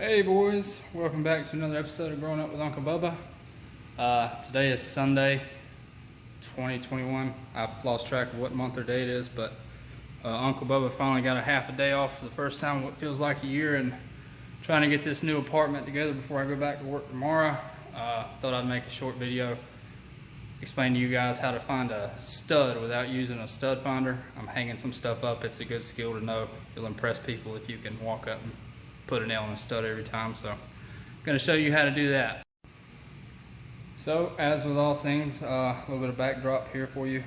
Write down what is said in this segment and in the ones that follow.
Hey boys, welcome back to another episode of Growing Up with Uncle Bubba. Today is Sunday, 2021. I've lost track of what month or day it is, but Uncle Bubba finally got a half a day off for the first time in what feels like a year, and trying to get this new apartment together before I go back to work tomorrow. Thought I'd make a short video, explain to you guys how to find a stud without using a stud finder. I'm hanging some stuff up. It's a good skill to know. You'll impress people if you can walk up and put a nail in a stud every time. So I'm going to show you how to do that. So as with all things, a little bit of backdrop here for you.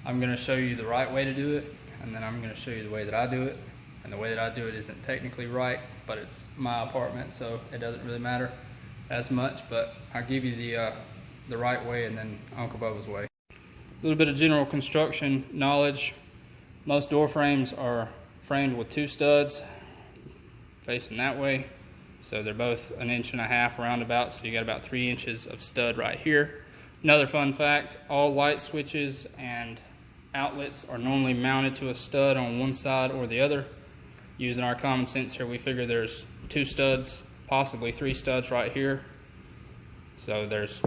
I'm going to show you the right way to do it, and then I'm going to show you the way that I do it. And the way that I do it isn't technically right, but it's my apartment, so it doesn't really matter as much. But I'll give you the right way and then Uncle Bubba's way. A little bit of general construction knowledge. Most door frames are framed with two studs facing that way, so they're both 1.5 inches roundabout, so you got about 3 inches of stud right here. Another fun fact, all light switches and outlets are normally mounted to a stud on one side or the other. Using our common sense here, we figure there's 2 studs, possibly 3 studs right here, so there's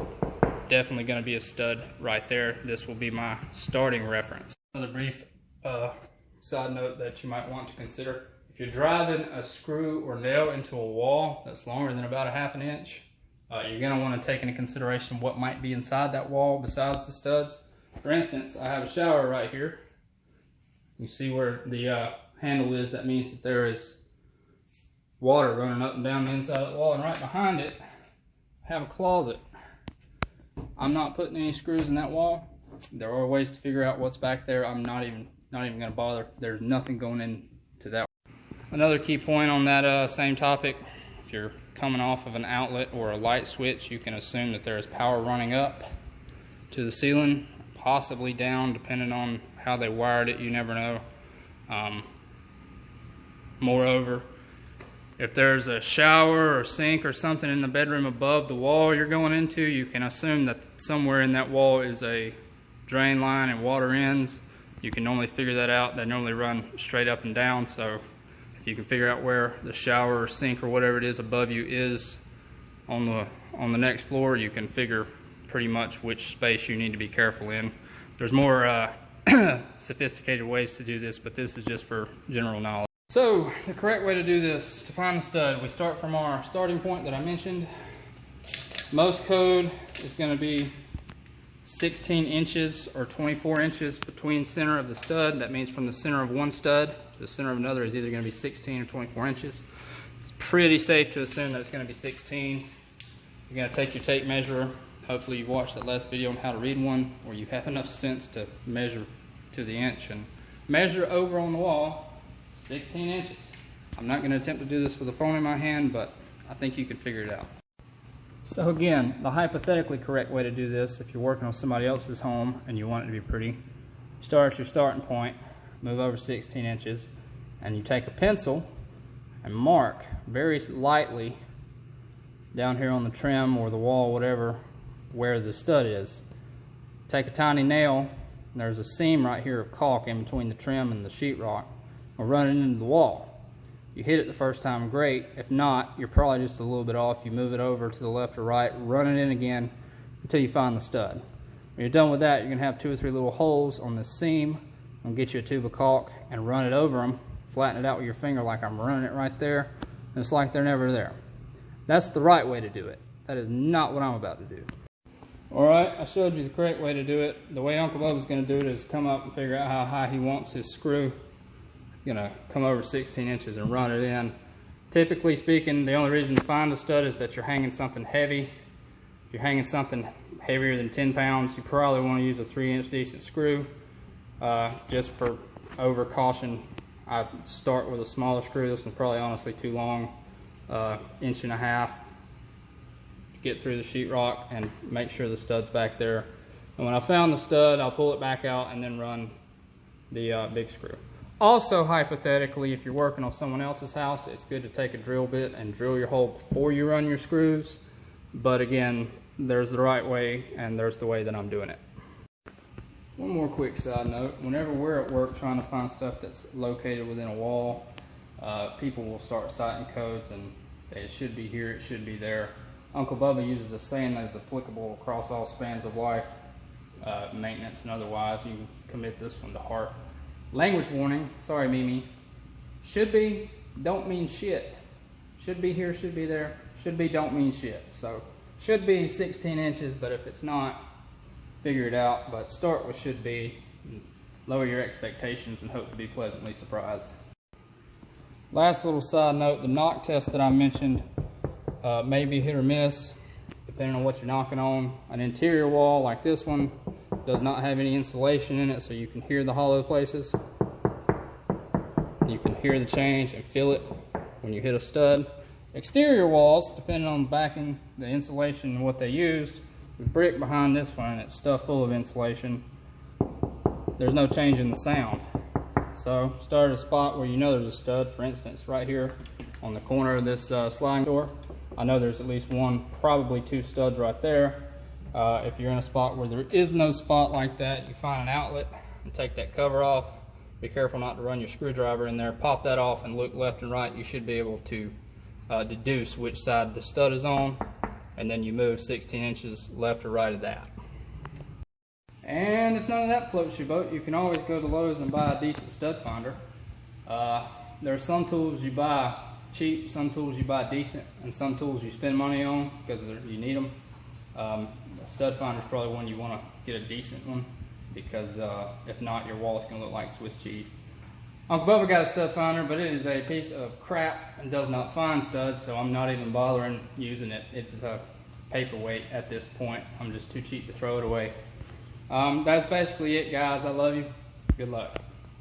definitely going to be a stud right there. This will be my starting reference. Another brief side note that you might want to consider: if you're driving a screw or nail into a wall that's longer than about 1/2 inch, you're going to want to take into consideration what might be inside that wall besides the studs. For instance, I have a shower right here. You see where the handle is? That means that there is water running up and down the inside of the wall, and right behind it I have a closet. I'm not putting any screws in that wall. There are ways to figure out what's back there. I'm not even going to bother. There's nothing going into that. Another key point on that same topic: if you're coming off of an outlet or a light switch, you can assume that there is power running up to the ceiling, possibly down, depending on how they wired it. You never know. Moreover, if there's a shower or sink or something in the bedroom above the wall you're going into, you can assume that somewhere in that wall is a drain line and water ends. You can normally figure that out. They normally run straight up and down, so if you can figure out where the shower or sink or whatever it is above you is on the next floor, you can figure pretty much which space you need to be careful in. There's more sophisticated ways to do this, but this is just for general knowledge. So the correct way to do this, to find the stud, we start from our starting point that I mentioned. Most code is going to be 16 inches or 24 inches between center of the stud. That means from the center of one stud to the center of another is either going to be 16 or 24 inches. It's pretty safe to assume that it's going to be 16. You're going to take your tape measure. Hopefully you've watched that last video on how to read one, or you have enough sense to measure to the inch and measure over on the wall 16 inches. I'm not going to attempt to do this with a phone in my hand, but I think you can figure it out. So again, the hypothetically correct way to do this, if you're working on somebody else's home and you want it to be pretty, start at your starting point, move over 16 inches, and you take a pencil and mark very lightly down here on the trim or the wall, whatever, where the stud is. Take a tiny nail, and there's a seam right here of caulk in between the trim and the sheetrock. We'll run it into the wall. You hit it the first time, great. If not, you're probably just a little bit off. You move it over to the left or right, run it in again until you find the stud. When you're done with that, you're going to have 2 or 3 little holes on this seam. And get you a tube of caulk and run it over them. Flatten it out with your finger like I'm running it right there, and it's like they're never there. That's the right way to do it. That is not what I'm about to do. Alright, I showed you the correct way to do it. The way Uncle Bubba's going to do it is come up and figure out how high he wants his screw. Gonna come over 16 inches and run it in. Typically speaking, the only reason to find a stud is that you're hanging something heavy. If you're hanging something heavier than 10 pounds, you probably want to use a 3-inch decent screw. Just for over caution, I start with a smaller screw. This one's probably honestly too long, 1.5 inches to get through the sheetrock and make sure the stud's back there. And when I found the stud, I'll pull it back out and then run the big screw. Also, hypothetically, if you're working on someone else's house, it's good to take a drill bit and drill your hole before you run your screws. But again, there's the right way and there's the way that I'm doing it. One more quick side note: whenever we're at work trying to find stuff that's located within a wall, people will start citing codes and Say it should be here, it should be there. Uncle Bubba uses a saying that is applicable across all spans of life, maintenance and otherwise. You can commit this one to heart. Language warning, sorry Mimi. Should be, don't mean shit. Should be here, should be there. Should be, don't mean shit. So should be 16 inches, but if it's not, figure it out. But start with should be, lower your expectations and hope to be pleasantly surprised. Last little side note, the knock test that I mentioned may be hit or miss depending on what you're knocking on. An interior wall like this one does not have any insulation in it, so you can hear the hollow places. You can hear the change and feel it when you hit a stud. Exterior walls, depending on the backing, the insulation and what they used, the brick behind this one, and it's stuffed full of insulation, there's no change in the sound. So start at a spot where you know there's a stud. For instance, right here on the corner of this sliding door, I know there's at least one, probably two studs right there. If you're in a spot where there is no spot like that, you find an outlet and take that cover off. Be careful not to run your screwdriver in there. Pop that off and look left and right. You should be able to deduce which side the stud is on, and then you move 16 inches left or right of that. And if none of that floats your boat, you can always go to Lowe's and buy a decent stud finder. There are some tools you buy cheap, some tools you buy decent, and some tools you spend money on because you need them. A stud finder is probably one you want to get a decent one, because if not, your wall is going to look like Swiss cheese. Uncle Bubba got a stud finder, but it is a piece of crap and does not find studs, so I'm not even bothering using it. It's a paperweight at this point. I'm just too cheap to throw it away. That's basically it, guys. I love you. Good luck.